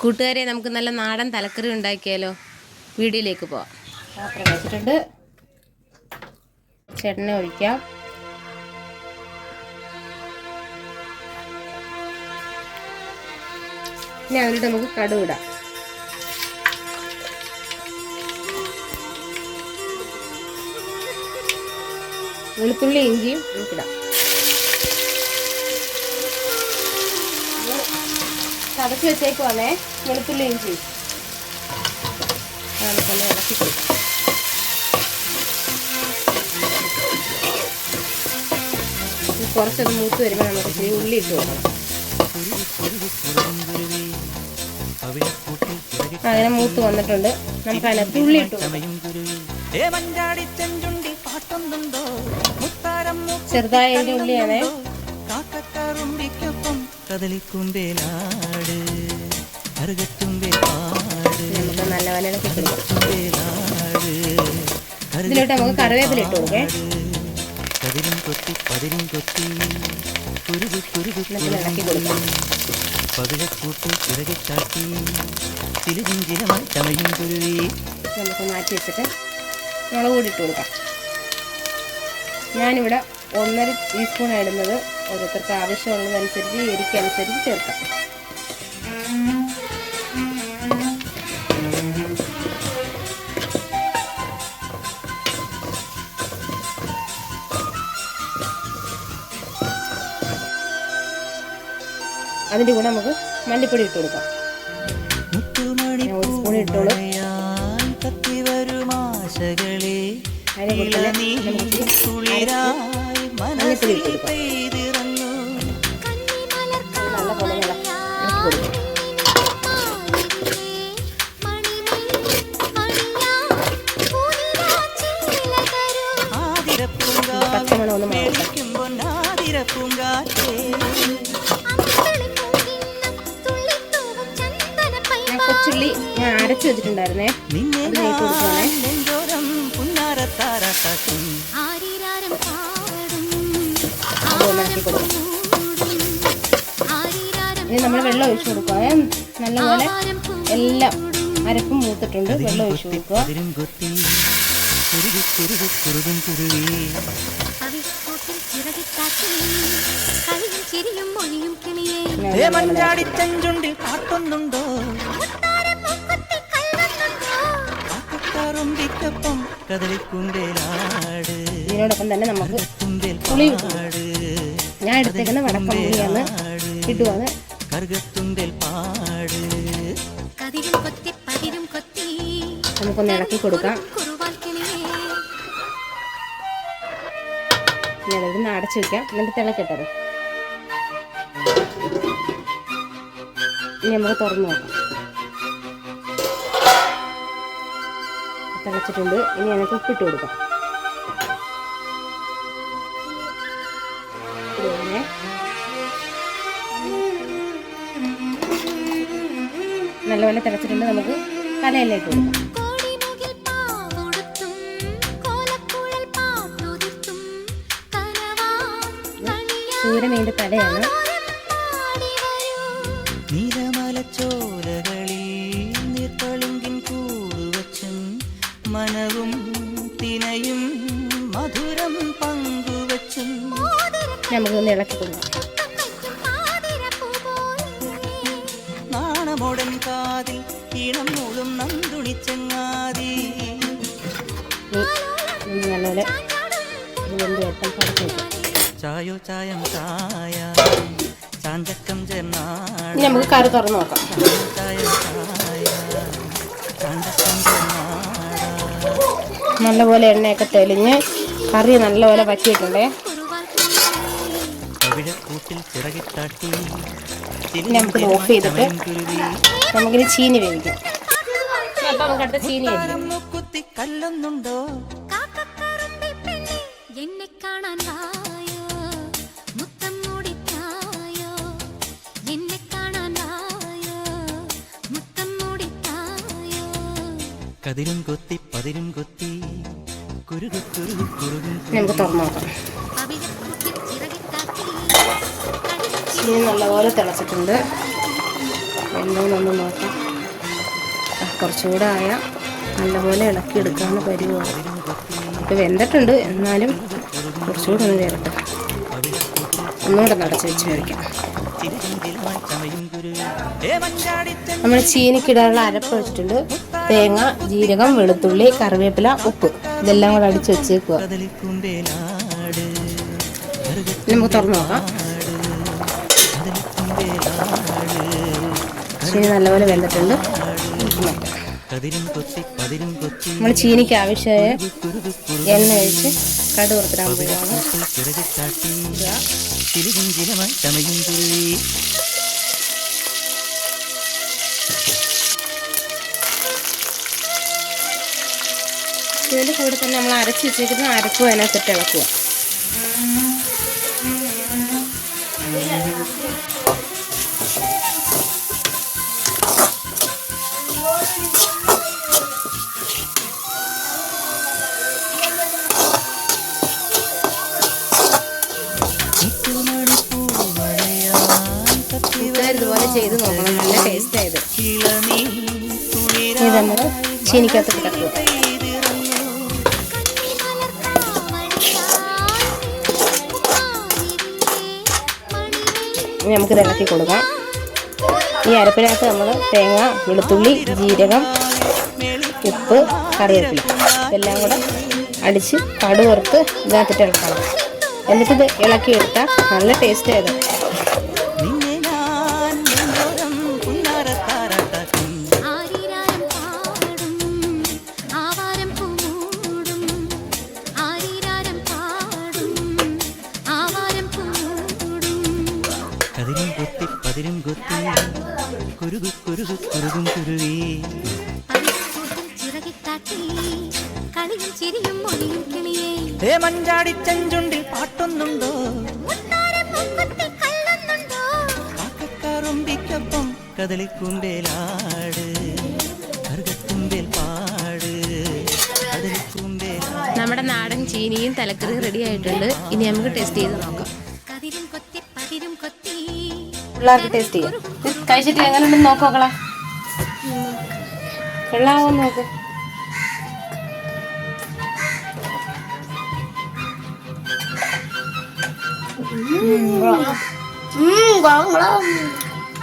കൂട്ടുകാരെ നമുക്ക് നല്ല നാടൻ തലക്കറി ഉണ്ടാക്കിയാലോ. വീഡിയോയിലേക്ക് പോവാം. പാത്രം വെച്ചിട്ടുണ്ട്, എണ്ണ ഒഴിക്കാം. ഇനി അതിലിട്ട് നമുക്ക് കടുക് ഇടാം. വെളുത്തുള്ളി ഇഞ്ചിയും നമുക്കിടാം. ചതച്ച് വെച്ചേക്കുവാണേ വെളുത്തുള്ളി ഇഞ്ചി. നമുക്കൊന്ന് ഇളക്കി കൊടുക്കാം. കുറച്ചൊന്ന് മൂത്ത് വരുമ്പോൾ നമുക്ക് ഇച്ചിരി ഉള്ളി ഇട്ട് കൊടുക്കണം. അങ്ങനെ മൂത്ത് വന്നിട്ടുണ്ട്. നമുക്ക് അതിനകത്ത് ഉള്ളി ഇട്ടു. ചെറുതായ ഉള്ളിയാണേ. നമുക്ക് നല്ല പോലെ ഇളക്കി കൊടുക്കാം. ഇതിലോട്ട് നമുക്ക് കറിവേപ്പില ഇട്ട് കൊടുക്കേ. ഇളക്കി കൊടുക്കാം. നമുക്ക് മാറ്റി വെച്ചിട്ട് മുളക് പൊടി ഇട്ട് കൊടുക്കാം. ഞാനിവിടെ 1.5 ടീസ്പൂൺ ഇടുന്നത്. ഓരോരുത്തർക്ക് ആവശ്യമുള്ളതനുസരിച്ച് എരിക്കനുസരിച്ച് ചേർക്കാം. അതിൻ്റെ കൂടെ നമുക്ക് മല്ലിപ്പൊടി ഇട്ട് കൊടുക്കാം. 1 സ്പൂൺ ഇട്ടോളൂ. അതിനെ കൂടെ തന്നെ മഞ്ഞൾപ്പൊടി ഇട്ട് കൊടുക്കാം. നല്ലപോലെ ഇളക്കി കൊടുക്കാം. പച്ചമണം ഒന്ന് മാറട്ടെ. കൊച്ചുള്ളി ഞാൻ അരച്ചു വെച്ചിട്ടുണ്ടായിരുന്നേ. ഇനി നമ്മൾ വെള്ളം ഒഴിച്ചു കൊടുക്കുക. നല്ലപോലെ എല്ലാം അരപ്പും മൂത്തിട്ടുണ്ട്. വെള്ളം ഒഴിച്ചു കൊടുക്കുക. ഇതിനോടൊപ്പം തന്നെ നമുക്ക് പുളി, ഞാൻ എടുത്തേക്കുന്ന വടക്കമ്പുളിയാണ് ഇടുവാണ്. നമുക്കൊന്ന് ഇളക്കി കൊടുക്കാം. ഞാനതൊന്ന് അടച്ചു വെക്കാം. എന്നിട്ട് തിളക്കട്ടത്. ഇനി നമുക്ക് തുറന്നു നോക്കാം. തിളച്ചിട്ടുണ്ട്. ഇനി നമുക്ക് ഉപ്പിട്ട് കൊടുക്കാം. നല്ലപോലെ തിളച്ചിട്ടുണ്ട്. നമുക്ക് കലയിലേക്ക് കൊടുക്കാം. സൂര്യമീൻ്റെ തലയാണ്. മനവും തിനയും മധുരം പങ്കുവച്ചും നമുക്കൊന്ന് ഇളക്കി കൊടുക്കാം. നാണമോടൻ കാതിൽ ഈണം മൂളും നന്ദുണിച്ചങ്ങാതി. നല്ലപോലെ ചായോ ചായം ചായ ചാഞ്ചക്കം ചേർന്നാട്. നമുക്ക് കറി തുറന്ന് നോക്കാം. നല്ലപോലെ എണ്ണയൊക്കെ തെളിഞ്ഞ് കറി നല്ലപോലെ വറ്റിയിട്ടുണ്ടേ. നമുക്ക് ഓഫ് ചെയ്തിട്ട് നമുക്കിനി ചീനി വേവിക്കാം. അപ്പം നമുക്ക് അടുത്ത ചീനി വേവിക്കാം. കതിരും കൊത്തി പതിരും കൊത്തി നമുക്ക് തുറന്നു നോക്കാം. ചീനി നല്ലപോലെ തിളച്ചിട്ടുണ്ട്. വെന്തോന്നൊന്ന് നോക്കാം. കുറച്ചുകൂടെ ആയാൽ നല്ലപോലെ ഇളക്കിയെടുക്കാവുന്ന പരിവാണ്. ഇപ്പോൾ വെന്തിട്ടുണ്ട്, എന്നാലും കുറച്ചുകൂടെ ഒന്ന് ചേർത്ത് ഒന്നുകൂടെ നടച്ച് വെച്ച് കഴിക്കാം. നമ്മൾ ചീനിക്കിടാനുള്ള അരപ്പ് വെച്ചിട്ടുണ്ട്. തേങ്ങ, ജീരകം, വെളുത്തുള്ളി, കറിവേപ്പില, ഉപ്പ് ഇതെല്ലാം കൂടെ അടിച്ച് വെച്ചേക്കുക. നമുക്ക് തുറന്ന് നോക്കാം. ചീനി നല്ലപോലെ വെന്തിട്ടുണ്ട്. നമ്മൾ ചീനിക്ക് ആവശ്യമായ എണ്ണ ഒഴിച്ച് കടുക് വറുത്തിടാൻ പോവുകയാണ്. ഇതിൻ്റെ കൂടെ തന്നെ നമ്മൾ അരച്ച് വെച്ചേക്കുന്ന അരപ്പ് അതിനകത്തിട്ട് ഇളക്കുക. ഇതുപോലെ ചെയ്ത് നോക്കണം, നല്ല ടേസ്റ്റ് ആയത്. ഇത് നമ്മൾ ചീനിക്കകത്ത് കിടക്കുക. നമുക്കിത് ഇളക്കി കൊടുക്കാം. ഈ അരപ്പിനകത്ത് നമ്മൾ തേങ്ങ, വെളുത്തുള്ളി, ജീരകം, ഉപ്പ്, കറിവേപ്പില ഇതെല്ലാം കൂടെ അടിച്ച് കടുക് വറുത്ത് ഇതിനകത്തിട്ട് ഇളക്കണം. എന്നിട്ടിത് ഇളക്കിയെടുത്താൽ നല്ല ടേസ്റ്റ് ആയത്. മഞ്ചാടിച്ചഞ്ചുണ്ടിൽ പാട്ടൊന്നുണ്ടോ, കാക്കക്കാറുമ്പിക്കൊപ്പം കദളിക്കുമ്പേലാട്, കറുകത്തുമ്പേൽ പാട്, കദളിക്കുമ്പേലാട്. നമ്മുടെ നാടൻ ചീനിയും തലക്കറിയും റെഡി ആയിട്ടുണ്ട്. ഇനി നമുക്ക് ടേസ്റ്റ് ചെയ്ത് നോക്കാം. പിള്ളേർക്ക് ടേസ്റ്റ് ചെയ്യാം. കഴിച്ചിട്ട് എങ്ങനെയുണ്ടെന്ന് നോക്കോക്കളാ. കൊള്ളാവോ നോക്ക്.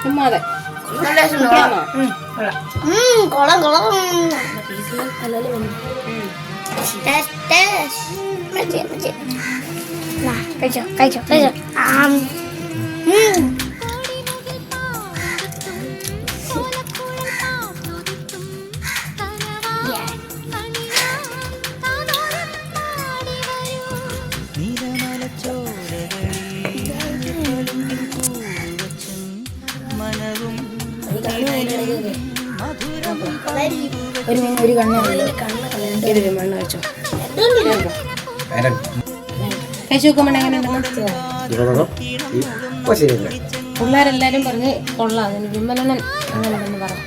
ഉമ്മാതെ ഒരു കണ്ണ് മണ്ണ് കഴിച്ചോ. കഴിച്ചു നോക്കുമ്പോൾ എങ്ങനെയുണ്ടെന്ന് പിള്ളേരെല്ലാരും പറഞ്ഞ് കൊള്ളാം. വിമലണ്ണൻ അങ്ങനെ പറഞ്ഞു.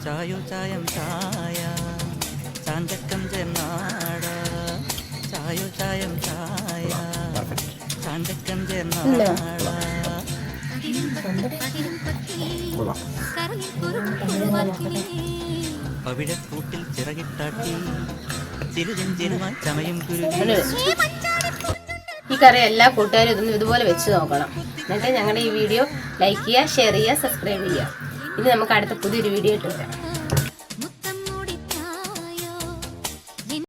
ചായോ ചായം ചായ ചാഞ്ചക്കം ചെന്നാട, ചായോ ചായം ചായ ചാഞ്ചക്കം ചെന്നാട. പവിഴക്കൂട്ടിൽ ചിറകിട്ടാട്ടി ചിരുചെഞ്ചിരുമായി ചമയും കുരുവി. ഈ കറി എല്ലാ കൂട്ടുകാരും ഇതുപോലെ വെച്ച് നോക്കണം. എന്നിട്ട് ഞങ്ങളുടെ ഈ വീഡിയോ ലൈക്ക് ചെയ്യുക, ഷെയർ ചെയ്യുക, സബ്സ്ക്രൈബ് ചെയ്യുക. ഇനി നമുക്ക് അടുത്ത പുതിയൊരു വീഡിയോ ഇട്ട് വരാം.